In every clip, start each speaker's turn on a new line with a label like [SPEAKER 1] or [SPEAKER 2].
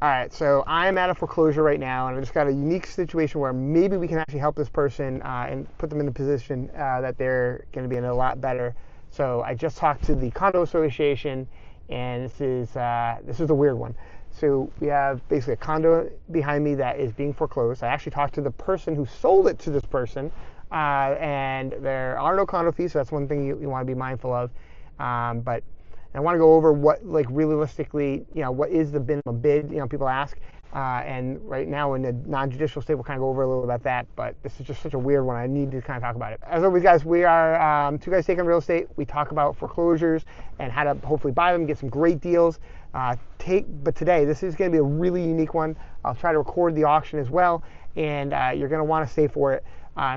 [SPEAKER 1] All right, so I'm at a foreclosure right now, and I just got a unique situation where maybe we can actually help this person and put them in a position that they're going to be in a lot better. So I just talked to the Condo Association, and this is a weird one. So we have basically a condo behind me that is being foreclosed. I actually talked to the person who sold it to this person, and there are no condo fees, so that's one thing you want to be mindful of. But I want to go over what, like, realistically, what is the minimum bid? People ask. And right now in the non-judicial state, we'll kind of go over a little about that. But this is just such a weird one. I need to kind of talk about it. As always, guys, we are two guys taking real estate. We talk about foreclosures and how to hopefully buy them, get some great deals. But today, this is going to be a really unique one. I'll try to record the auction as well, and you're going to want to stay for it.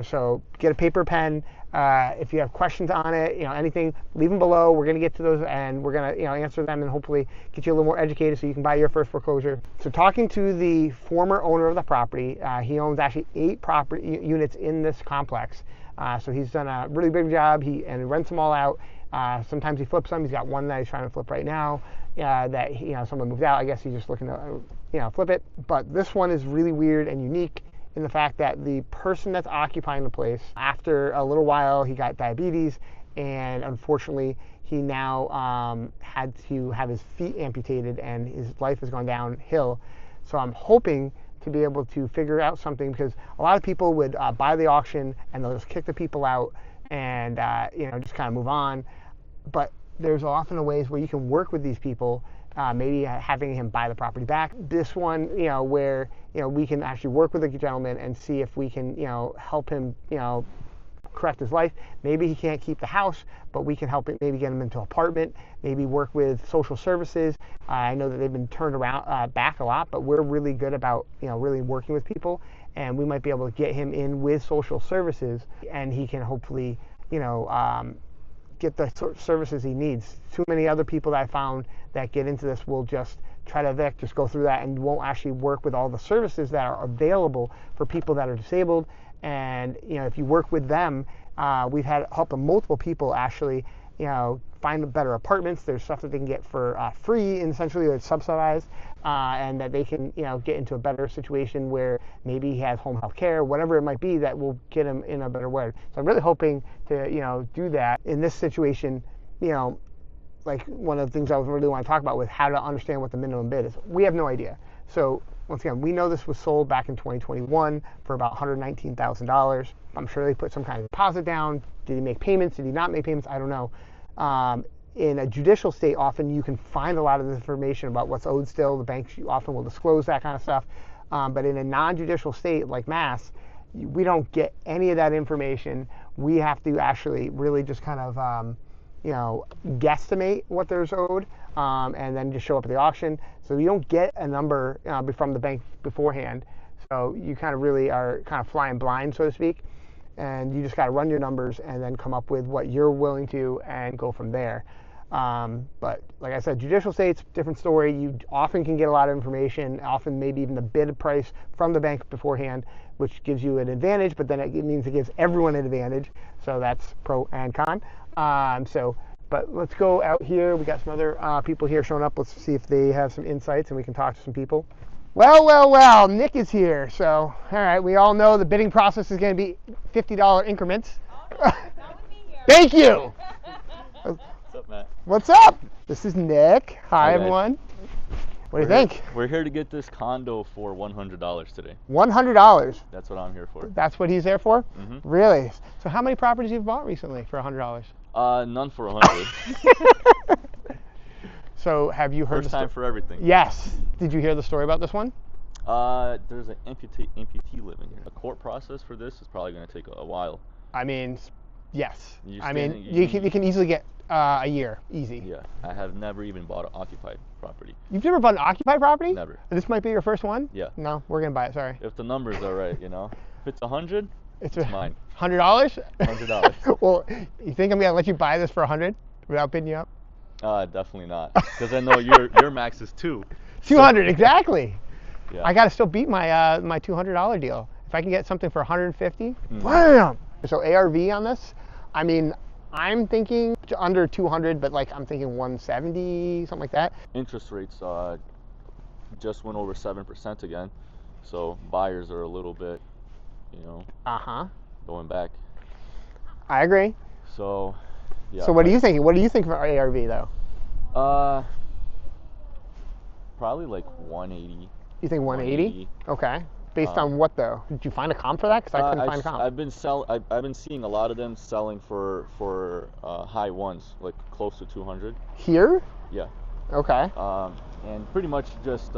[SPEAKER 1] So get a paper, pen. If you have questions on it, anything, leave them below. We're going to get to those, and we're going to, answer them, and hopefully get you a little more educated so you can buy your first foreclosure. So talking to the former owner of the property, he owns actually 8 property units in this complex. So he's done a really big job. He rents them all out. Sometimes he flips them. He's got one that he's trying to flip right now. That someone moved out. I guess he's just looking to flip it. But this one is really weird and unique in the fact that the person that's occupying the place, after a little while, he got diabetes, and unfortunately, he now had to have his feet amputated, and his life has gone downhill. So I'm hoping to be able to figure out something, because a lot of people would buy the auction and they'll just kick the people out and just kind of move on. But there's often ways where you can work with these people, maybe having him buy the property back. This one, where we can actually work with the gentleman and see if we can help him correct his life. Maybe he can't keep the house, but we can help it, maybe get him into an apartment, maybe work with social services. I know that they've been turned around back a lot, but we're really good about really working with people, and we might be able to get him in with social services, and he can hopefully get the services he needs. Too many other people that I found that get into this will just try to evict, just go through that, and won't actually work with all the services that are available for people that are disabled. And if you work with them, we've had help of multiple people actually find better apartments. There's stuff that they can get for free, and essentially it's subsidized, and that they can get into a better situation where maybe he has home health care, whatever it might be, that will get him in a better way. So I'm really hoping to do that in this situation. Like, one of the things I really want to talk about with how to understand what the minimum bid is. We have no idea. So once again, we know this was sold back in 2021 for about $119,000. I'm sure they put some kind of deposit down. Did he make payments? Did he not make payments? I don't know. In a judicial state, often you can find a lot of this information about what's owed still. The banks often will disclose that kind of stuff. But in a non-judicial state like Mass, we don't get any of that information. We have to actually really just kind of guesstimate what there's owed, and then just show up at the auction. So you don't get a number from the bank beforehand. So you kind of really are kind of flying blind, so to speak. And you just got to run your numbers and then come up with what you're willing to and go from there. But like I said, judicial states, different story. You often can get a lot of information, often maybe even the bid price from the bank beforehand, which gives you an advantage, but then it means it gives everyone an advantage. So that's pro and con. But let's go out here. We got some other people here showing up. Let's see if they have some insights and we can talk to some people. Well, Nick is here. So, all right, we all know the bidding process is going to be $50 increments.
[SPEAKER 2] Oh, no, not with me here.
[SPEAKER 1] Thank you.
[SPEAKER 3] What's up, Matt?
[SPEAKER 1] What's up? This is Nick. Hi,
[SPEAKER 3] Hi,
[SPEAKER 1] everyone. What do you think?
[SPEAKER 3] We're here to get this condo for $100 today.
[SPEAKER 1] $100.
[SPEAKER 3] That's what I'm here for.
[SPEAKER 1] That's what he's there for?
[SPEAKER 3] Mm-hmm.
[SPEAKER 1] Really? So how many properties have you bought recently for $100?
[SPEAKER 3] None for 100.
[SPEAKER 1] So have you heard
[SPEAKER 3] First time for everything.
[SPEAKER 1] Yes. Did you hear the story about this one?
[SPEAKER 3] There's an amputee living here. The court process for this is probably going to take a while.
[SPEAKER 1] I mean, yes.
[SPEAKER 3] You
[SPEAKER 1] can easily get a year, easy.
[SPEAKER 3] Yeah, I have never even bought an occupied property.
[SPEAKER 1] You've never bought an occupied property?
[SPEAKER 3] Never.
[SPEAKER 1] This might be your first one?
[SPEAKER 3] Yeah.
[SPEAKER 1] No, we're gonna buy it. Sorry.
[SPEAKER 3] If the numbers are right, If it's 100, it's mine.
[SPEAKER 1] $100?
[SPEAKER 3] $100.
[SPEAKER 1] Well, you think I'm gonna let you buy this for 100 without bidding you up?
[SPEAKER 3] Definitely not. Because I know your max is 2.
[SPEAKER 1] 200, so, exactly.
[SPEAKER 3] Yeah.
[SPEAKER 1] I gotta still beat my my $200 deal. If I can get something for 150,
[SPEAKER 3] mm-hmm.
[SPEAKER 1] Bam! So ARV on this, I mean, I'm thinking under 200, but like I'm thinking 170, something like that.
[SPEAKER 3] Interest rates just went over 7% again, so buyers are a little bit, going back.
[SPEAKER 1] I agree.
[SPEAKER 3] So, yeah.
[SPEAKER 1] So what do you think? What do you think of ARV though?
[SPEAKER 3] Probably like 180.
[SPEAKER 1] You think 180? Okay. Based on what though? Did you find a comp for that? Because I couldn't find a comp.
[SPEAKER 3] I've been seeing a lot of them selling for high ones, like close to 200.
[SPEAKER 1] Here?
[SPEAKER 3] Yeah.
[SPEAKER 1] Okay.
[SPEAKER 3] And pretty much just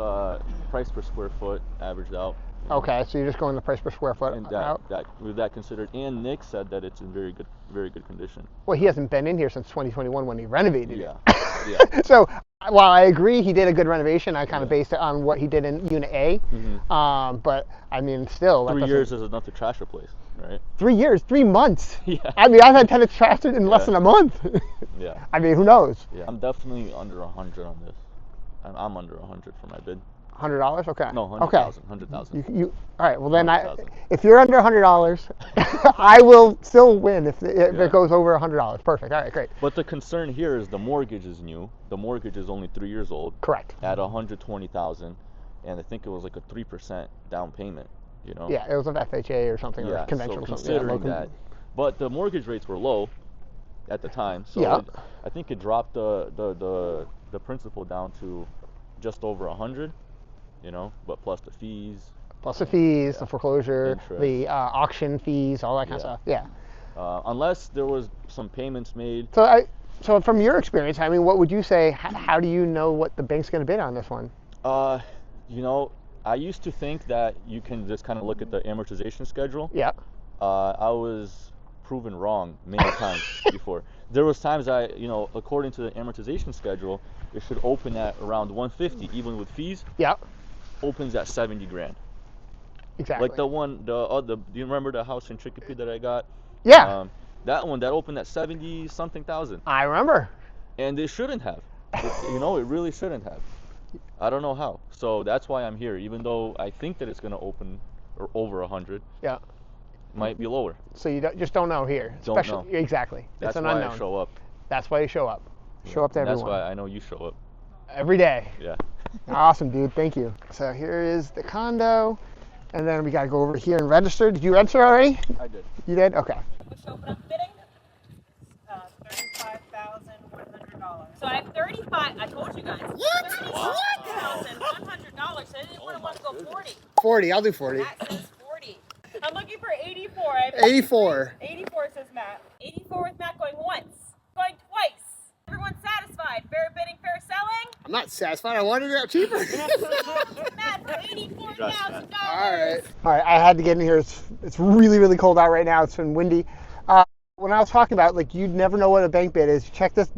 [SPEAKER 3] price per square foot averaged out.
[SPEAKER 1] Okay, so you're just going the price per square foot
[SPEAKER 3] And
[SPEAKER 1] out?
[SPEAKER 3] with that considered, and Nick said that it's in very good condition.
[SPEAKER 1] Well, he hasn't been in here since 2021 when he renovated
[SPEAKER 3] Yeah.
[SPEAKER 1] it.
[SPEAKER 3] Yeah.
[SPEAKER 1] So while I agree he did a good renovation, I kind of based it on what he did in Unit A.
[SPEAKER 3] Mm-hmm.
[SPEAKER 1] But I mean, still,
[SPEAKER 3] 3 years is enough to trash a place, right?
[SPEAKER 1] 3 years, 3 months.
[SPEAKER 3] Yeah.
[SPEAKER 1] I mean, I've had tenants trashed it in less than a month.
[SPEAKER 3] Yeah.
[SPEAKER 1] I mean, who knows?
[SPEAKER 3] Yeah. I'm definitely under 100 on this. I'm under 100 for my bid.
[SPEAKER 1] $100? Okay.
[SPEAKER 3] No, 100,000. 100,000.
[SPEAKER 1] You all right? Well, then if
[SPEAKER 3] 100,000.
[SPEAKER 1] you're under $100, I will still win if it goes over $100. Perfect. All right, great.
[SPEAKER 3] But the concern here is the mortgage is new. The mortgage is only 3 years old.
[SPEAKER 1] Correct.
[SPEAKER 3] At 120,000, and I think it was like a 3% down payment.
[SPEAKER 1] Yeah, it was an FHA or something, or conventional.
[SPEAKER 3] So considering that, but the mortgage rates were low at the time, so I think it dropped the principal down to just over 100. But plus the fees.
[SPEAKER 1] The foreclosure,
[SPEAKER 3] interest.
[SPEAKER 1] the auction fees, all that kind of stuff. Yeah.
[SPEAKER 3] Unless there was some payments made.
[SPEAKER 1] So from your experience, I mean, what would you say? How do you know what the bank's going to bid on this one?
[SPEAKER 3] I used to think that you can just kind of look at the amortization schedule.
[SPEAKER 1] Yeah.
[SPEAKER 3] I was proven wrong many times before. There was times according to the amortization schedule, it should open at around 150, even with fees.
[SPEAKER 1] Yeah.
[SPEAKER 3] Opens at 70 grand.
[SPEAKER 1] Exactly.
[SPEAKER 3] Like do you remember the house in Chicopee that I got?
[SPEAKER 1] Yeah.
[SPEAKER 3] That one, that opened at 70 something thousand.
[SPEAKER 1] I remember.
[SPEAKER 3] And it shouldn't have. It really shouldn't have. I don't know how. So that's why I'm here, even though I think that it's going to open or over 100.
[SPEAKER 1] Yeah.
[SPEAKER 3] Might be lower.
[SPEAKER 1] So you just don't know here.
[SPEAKER 3] Don't know.
[SPEAKER 1] Exactly.
[SPEAKER 3] That's
[SPEAKER 1] it's an
[SPEAKER 3] why
[SPEAKER 1] unknown.
[SPEAKER 3] I show up.
[SPEAKER 1] That's why you show up. Show up to everyone.
[SPEAKER 3] That's why I know you show up.
[SPEAKER 1] Every day.
[SPEAKER 3] Yeah.
[SPEAKER 1] Awesome, dude. Thank you. So here is the condo, and then we got to go over here and register. Did you register already?
[SPEAKER 3] I did.
[SPEAKER 1] You did? Okay.
[SPEAKER 2] What's open up bidding? $35,100. So I have 35. I told you guys. What? $35,100. So I didn't want to go 40.
[SPEAKER 1] 40. I'll do 40.
[SPEAKER 2] Matt says 40. I'm looking for 84.
[SPEAKER 1] 84.
[SPEAKER 2] 84 says Matt. 84 with Matt going once, going twice. Everyone's satisfied. Fair bidding, fair selling.
[SPEAKER 1] I'm not satisfied. I wanted it out cheaper.
[SPEAKER 2] Matt for $84,000.
[SPEAKER 1] All right. I had to get in here. It's really, really cold out right now. It's been windy. When I was talking about, like, you'd never know what a bank bid is. Check this.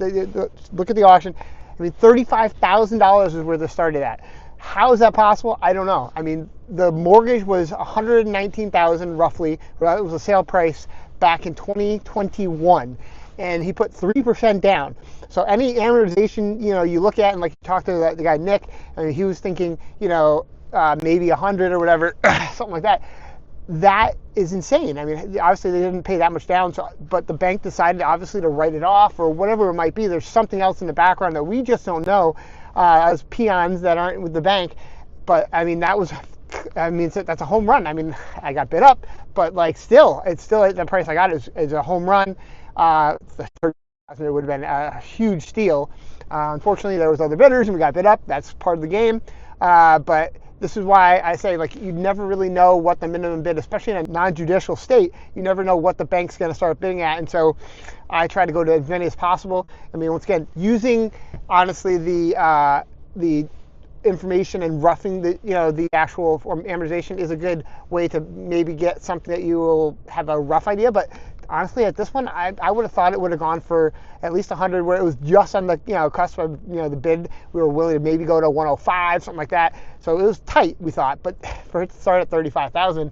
[SPEAKER 1] Look at the auction. I mean, $35,000 is where they started at. How is that possible? I don't know. I mean, the mortgage was $119,000 roughly. It was a sale price back in 2021, and he put 3% down. So any amortization, you look at, and like you talked to the guy Nick, I mean, he was thinking, maybe 100 or whatever, something like that. That is insane. I mean, obviously they didn't pay that much down, but the bank decided obviously to write it off or whatever it might be. There's something else in the background that we just don't know as peons that aren't with the bank. But I mean, that's a home run. I mean, I got bid up, but like it's still the price I got is a home run. The $30,000 would have been a huge steal. Unfortunately, there was other bidders and we got bid up. That's part of the game. But this is why I say, like, you never really know what the minimum bid, especially in a non-judicial state, you never know what the bank's going to start bidding at. And so I try to go to as many as possible. I mean, once again, using, honestly, the information and roughing the actual amortization is a good way to maybe get something that you will have a rough idea. But honestly, at this one, I would have thought it would have gone for at least 100, where it was just on the cusp of the bid. We were willing to maybe go to 105, something like that. So it was tight, we thought. But for it to start at 35,000,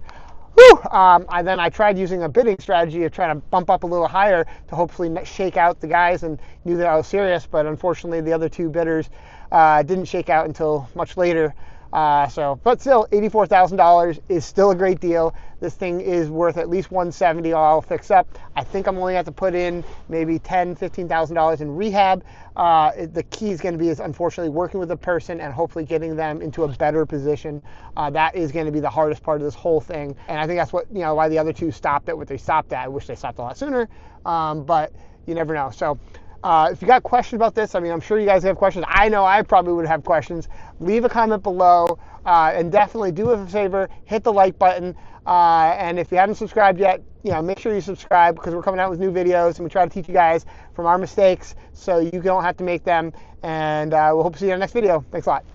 [SPEAKER 1] then I tried using a bidding strategy of trying to bump up a little higher to hopefully shake out the guys, and knew that I was serious. But unfortunately, the other two bidders didn't shake out until much later. But still, $84,000 is still a great deal. This thing is worth at least $170 all fixed up. I think I'm only going to have to put in maybe $10,000, $15,000 in rehab. The key is going to be, unfortunately, working with the person and hopefully getting them into a better position. That is going to be the hardest part of this whole thing. And I think that's what, why the other two stopped at what they stopped at. I wish they stopped a lot sooner, but you never know. So if you got questions about this, I'm sure you guys have questions. I know I probably would have questions. Leave a comment below, and definitely do us a favor, hit the like button. And if you haven't subscribed yet, make sure you subscribe, because we're coming out with new videos and we try to teach you guys from our mistakes so you don't have to make them. And we'll hope to see you in the next video. Thanks a lot.